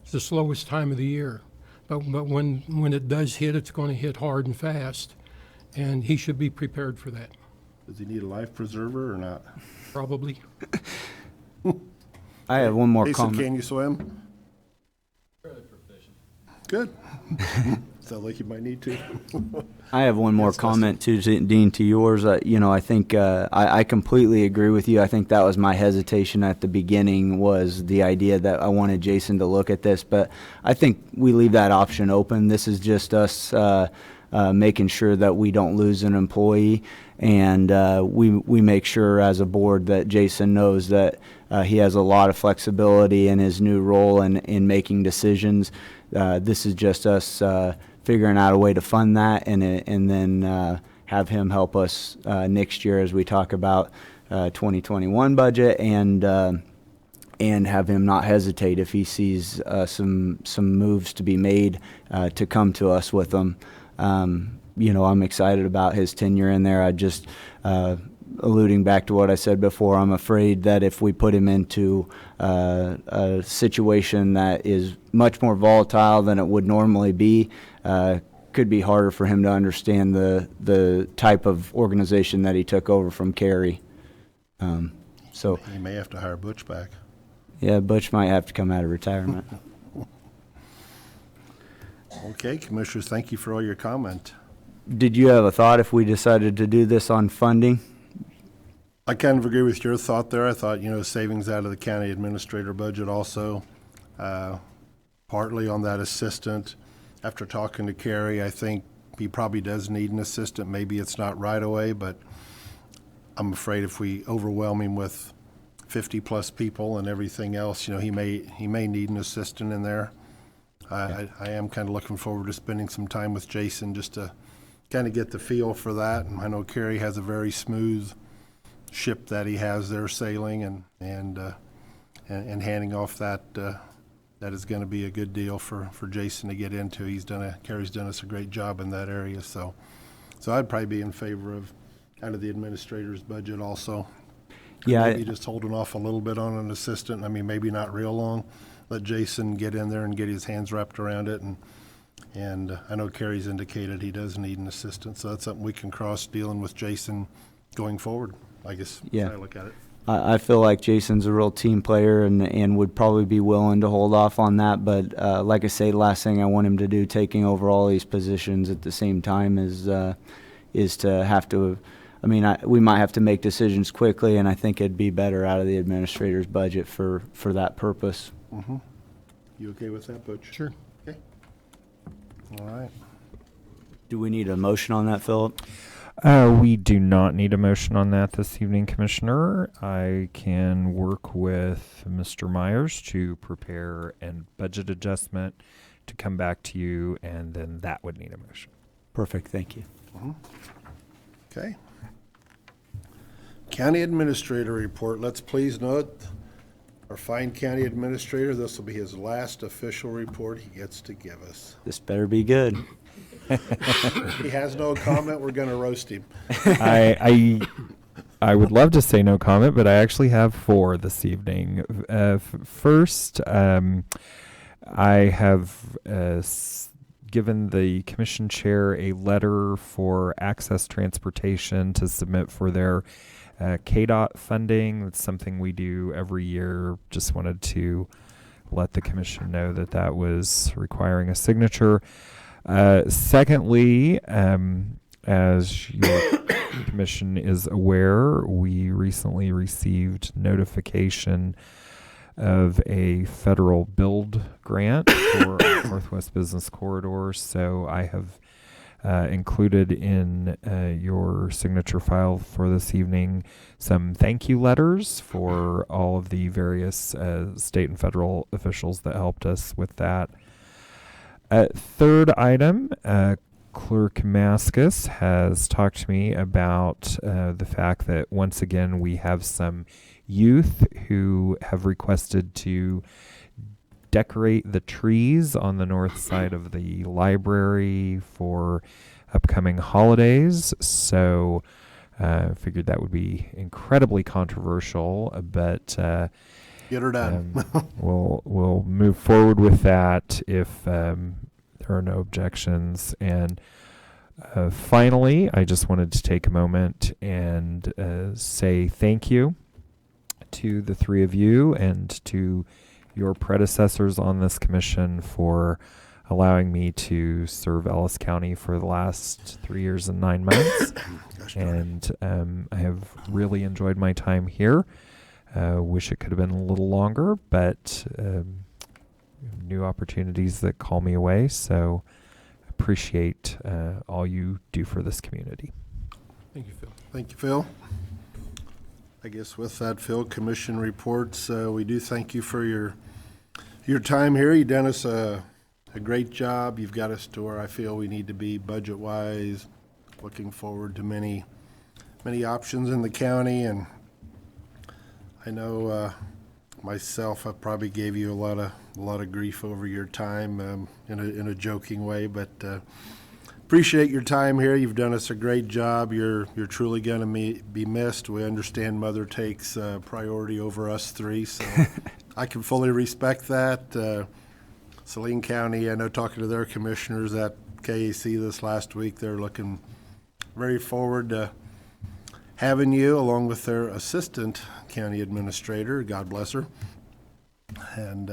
it's the slowest time of the year. But when it does hit, it's going to hit hard and fast, and he should be prepared for that, Does he need a life preserver or not? probably. I have one more Jason, comment. can you swim? Good. Sounds like you might need to. I have one more Yes, Dustin. comment too, Dean, to yours. I think I completely agree with you. I think that was my hesitation at the beginning, was the idea that I wanted Jason to look at this, but I think we leave that option open. This is just us making sure that we don't lose an employee, and we make sure as a board that Jason knows that he has a lot of flexibility in his new role and in making decisions. This is just us figuring out a way to fund that, and then have him help us next year as we talk about 2021 budget, and have him not hesitate if he sees some moves to be made to come to us with them. I'm excited about his tenure in there. I just alluding back to what I said before, I'm afraid that if we put him into a situation that is much more volatile than it would normally be, could be harder for him to understand the type of organization that he took over from Kerry. So, You may have to hire Butch back. yeah, Butch might have to come out of retirement. Okay, Commissioners, thank you for all your comment. Did you have a thought if we decided to do this on funding? I kind of agree with your thought there. I thought, savings out of the county administrator budget also, partly on that assistant. After talking to Kerry, I think he probably does need an assistant. Maybe it's not right away, but I'm afraid if we overwhelm him with 50-plus people and everything else, he may need an assistant in there. I am kind of looking forward to spending some time with Jason just to kind of get the feel for that. And I know Kerry has a very smooth ship that he has there sailing, and handing off that is going to be a good deal for Jason to get into. Kerry's done us a great job in that area, so I'd probably be in favor of out of the administrator's budget also. Yeah, Maybe just holding off a little bit on an assistant. I mean, maybe not real long. Let Jason get in there and get his hands wrapped around it, and I know Kerry's indicated he does need an assistant, so that's something we can cross dealing with Jason going forward, I guess. Yeah. As I look at it. I feel like Jason's a real team player and would probably be willing to hold off on that. But like I say, last thing I want him to do, taking over all these positions at the same time, is to have to. I mean, we might have to make decisions quickly, and I think it'd be better out of the administrator's budget for that purpose. Mm-hmm. You okay with that, Butch? Sure. Okay. All right. Do we need a motion on that, Philip? We do not need a motion on that this evening, Commissioner. I can work with Mr. Myers to prepare a budget adjustment to come back to you, and then that would need a motion. Perfect, thank you. Mm-hmm. Okay. County Administrator report. Let's please note our fine county administrator, this will be his last official report he gets to give us. This better be good. He has no comment, we're going to roast him. I would love to say no comment, but I actually have 4 this evening. First, I have given the commission chair a letter for Access Transportation to submit for their KDOT funding. That's something we do every year. Just wanted to let the commission know that that was requiring a signature. Secondly, as your commission is aware, we recently received notification of a federal build grant for our Northwest Business Corridor. So I have included in your signature file for this evening some thank you letters for all of the various state and federal officials that helped us with that. Third item, Clerk Maskus has talked to me about the fact that once again we have some youth who have requested to decorate the trees on the north side of the library for upcoming holidays. So figured that would be incredibly controversial, but Get her done. we'll move forward with that if there are no objections. And finally, I just wanted to take a moment and say thank you to the three of you and to your predecessors on this commission for allowing me to serve Ellis County for the last 3 years and 9 months. And I have really enjoyed my time here. Wish it could have been a little longer, but new opportunities that call me away. So appreciate all you do for this community. Thank you, Phil. Thank you, Phil. I guess with that, Phil, commission reports, we do thank you for your time here. You've done us a great job. You've got us to where I feel we need to be budget-wise. Looking forward to many options in the county, and I know myself, I probably gave you a lot of grief over your time in a joking way, but appreciate your time here. You've done us a great job. You're truly going to be missed. We understand Mother takes priority over us three, so I can fully respect that. Saline County, I know talking to their commissioners at KAC this last week, they're looking very forward to having you along with their assistant county administrator. God bless her. And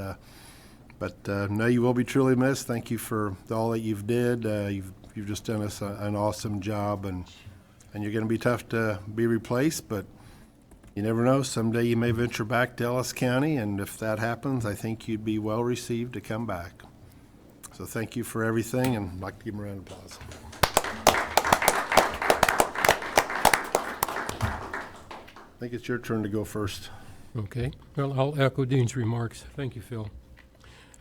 but no, you will be truly missed. Thank you for all that you've did. You've just done us an awesome job, and you're going to be tough to be replaced, but you never know. Someday you may venture back to Ellis County, and if that happens, I think you'd be well received to come back. So thank you for everything, and I'd like to give him a round of applause. I think it's your turn to go first. Okay. Well, I'll echo Dean's remarks. Thank you, Phil.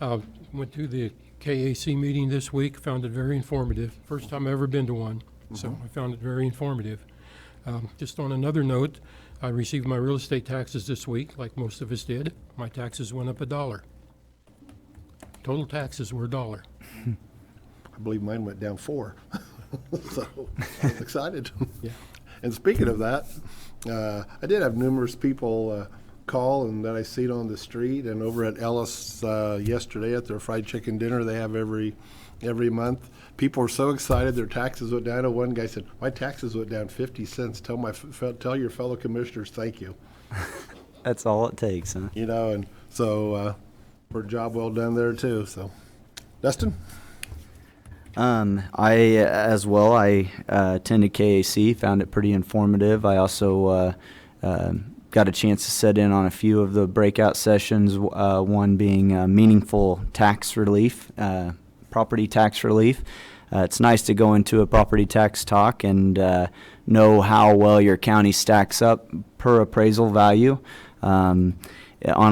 Went to the KAC meeting this week, found it very informative. First time I've ever been to one, so I found it very informative. Just on another note, I received my real estate taxes this week, like most of us did. My taxes went up $1. Total taxes were $1. I believe mine went down 4. So I was excited. Yeah. And speaking of that, I did have numerous people call and that I seen on the street and over at Ellis yesterday at their fried chicken dinner they have every month. People are so excited their taxes went down. One guy said, "My taxes went down 50 cents. Tell your fellow commissioners thank you." That's all it takes, huh? You know, and so for a job well done there too. So, Dustin. I attended KAC, found it pretty informative. I also got a chance to sit in on a few of the breakout sessions, one being meaningful tax relief, property tax relief. It's nice to go into a property tax talk and know how well your county stacks up per appraisal value. On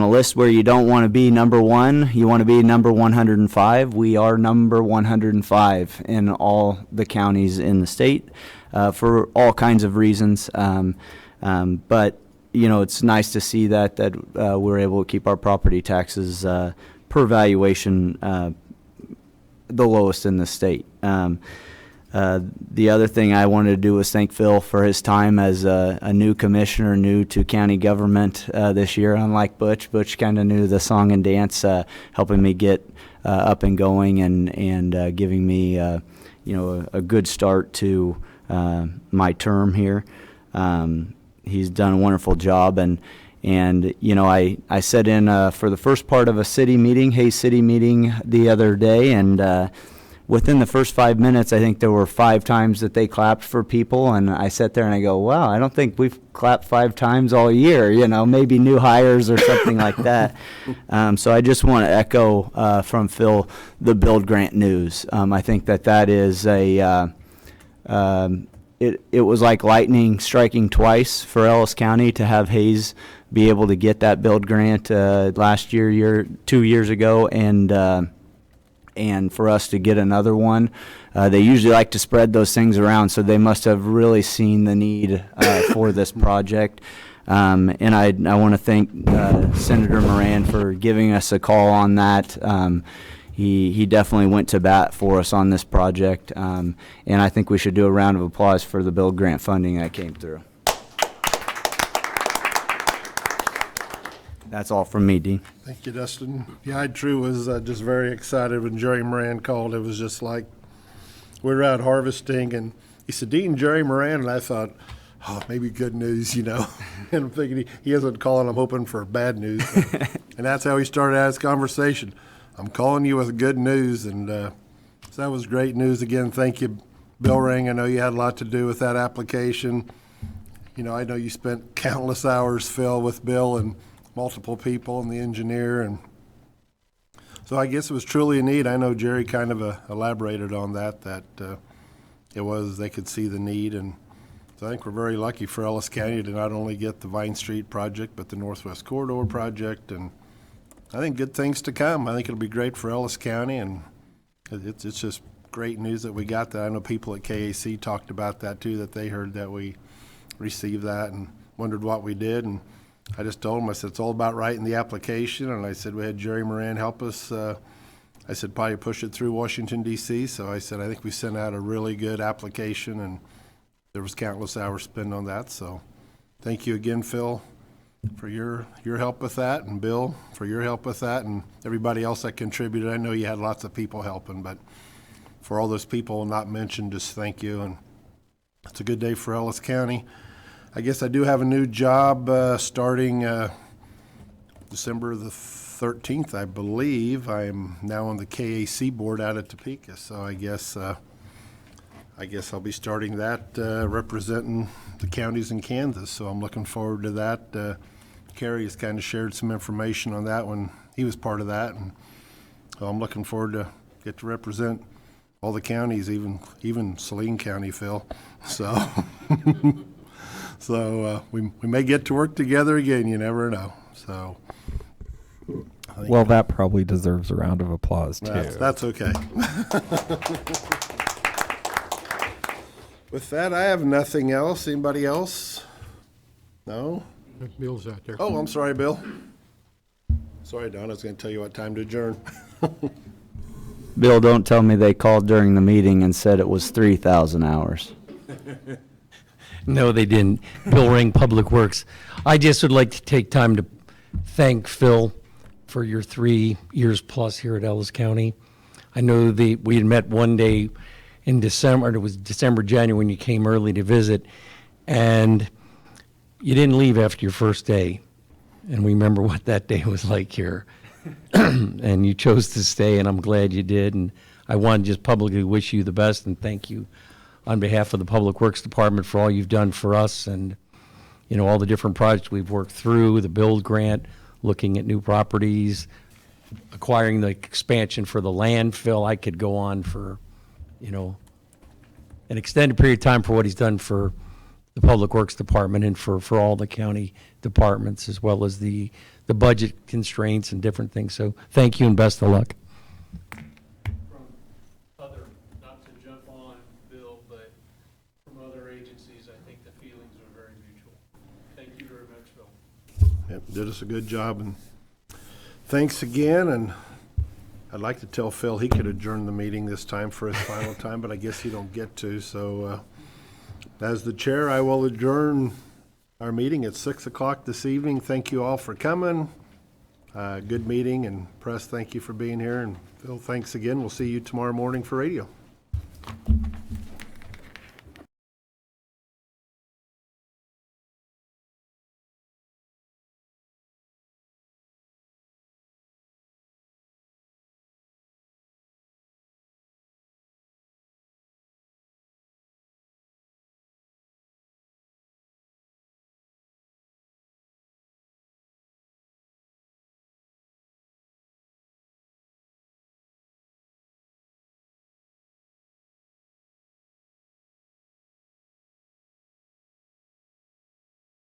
a list where you don't want to be number one, you want to be number 105. We are number 105 in all the counties in the state for all kinds of reasons. But you know, it's nice to see that we're able to keep our property taxes per valuation the lowest in the state. The other thing I wanted to do was thank Phil for his time as a new commissioner, new to county government this year. Unlike Butch kind of knew the song and dance, helping me get up and going and giving me a good start to my term here. He's done a wonderful job, and you know, I sat in for the first part of a city meeting, Hayes City meeting the other day, and within the first 5 minutes, I think there were 5 times that they clapped for people, and I sat there and I go, wow, I don't think we've clapped 5 times all year, you know, maybe new hires or something like that. So I just want to echo from Phil the build grant news. I think that is It was like lightning striking twice for Ellis County to have Hayes be able to get that build grant last year, 2 years ago, and for us to get another one. They usually like to spread those things around, so they must have really seen the need for this project. And I want to thank Senator Moran for giving us a call on that. He definitely went to bat for us on this project, and I think we should do a round of applause for the build grant funding that came through. That's all from me, Dean. Thank you, Dustin. Yeah, I too was just very excited when Jerry Moran called. It was just like we were out harvesting, and he said, "Dean, Jerry Moran," and I thought, oh, maybe good news, And I'm thinking he isn't calling. I'm hoping for bad news. And that's how he started out his conversation. I'm calling you with good news, and so that was great news. Again, thank you, Bill Ring. I know you had a lot to do with that application. I know you spent countless hours, Phil, with Bill and multiple people and the engineer, and so I guess it was truly a need. I know Jerry kind of elaborated on that they could see the need, and so I think we're very lucky for Ellis County to not only get the Vine Street project, but the Northwest Corridor project, and I think good things to come. I think it'll be great for Ellis County, and it's just great news that we got that. I know people at KAC talked about that too, that they heard that we received that and wondered what we did, and I just told them, I said, it's all about writing the application, and I said we had Jerry Moran help us. I said probably push it through Washington, D.C., so I said I think we sent out a really good application, and there was countless hours spent on that, so thank you again, Phil, for your help with that, and Bill for your help with that, and everybody else that contributed. I know you had lots of people helping, but for all those people not mentioned, just thank you, and it's a good day for Ellis County. I guess I do have a new job starting December the 13th, I believe. I'm now on the KAC board out at Topeka, so I guess I'll be starting that representing the counties in Kansas, so I'm looking forward to that. Kerry has kind of shared some information on that when he was part of that, and so I'm looking forward to get to represent all the counties, even Saline County, Phil. So, we may get to work together again. You never know. So, Well, that probably deserves a round of applause too. That's okay. With that, I have nothing else. Anybody else? No? Bill's out there. Oh, I'm sorry, Bill. Sorry, Don. I was going to tell you what time to adjourn. Bill, don't tell me they called during the meeting and said it was 3,000 hours. No, they didn't. Bill Ring, Public Works. I just would like to take time to thank Phil for your 3 years plus here at Ellis County. I know we had met one day in December, and it was December, January, when you came early to visit, and you didn't leave after your first day. And we remember what that day was like here. And you chose to stay, and I'm glad you did. And I want to just publicly wish you the best and thank you on behalf of the Public Works Department for all you've done for us, and all the different projects we've worked through, the build grant, looking at new properties, acquiring the expansion for the landfill. I could go on for, an extended period of time for what he's done for the Public Works Department and for all the county departments, as well as the budget constraints and different things. So thank you and best of luck. Not to jump on Bill, but from other agencies, I think the feelings are very mutual. Thank you very much, Bill. Yep, did us a good job, and thanks again. And I'd like to tell Phil he could adjourn the meeting this time for his final time, but I guess he don't get to. So as the chair, I will adjourn our meeting at 6 o'clock this evening. Thank you all for coming. Good meeting, and press, thank you for being here. And Phil, thanks again. We'll see you tomorrow morning for radio.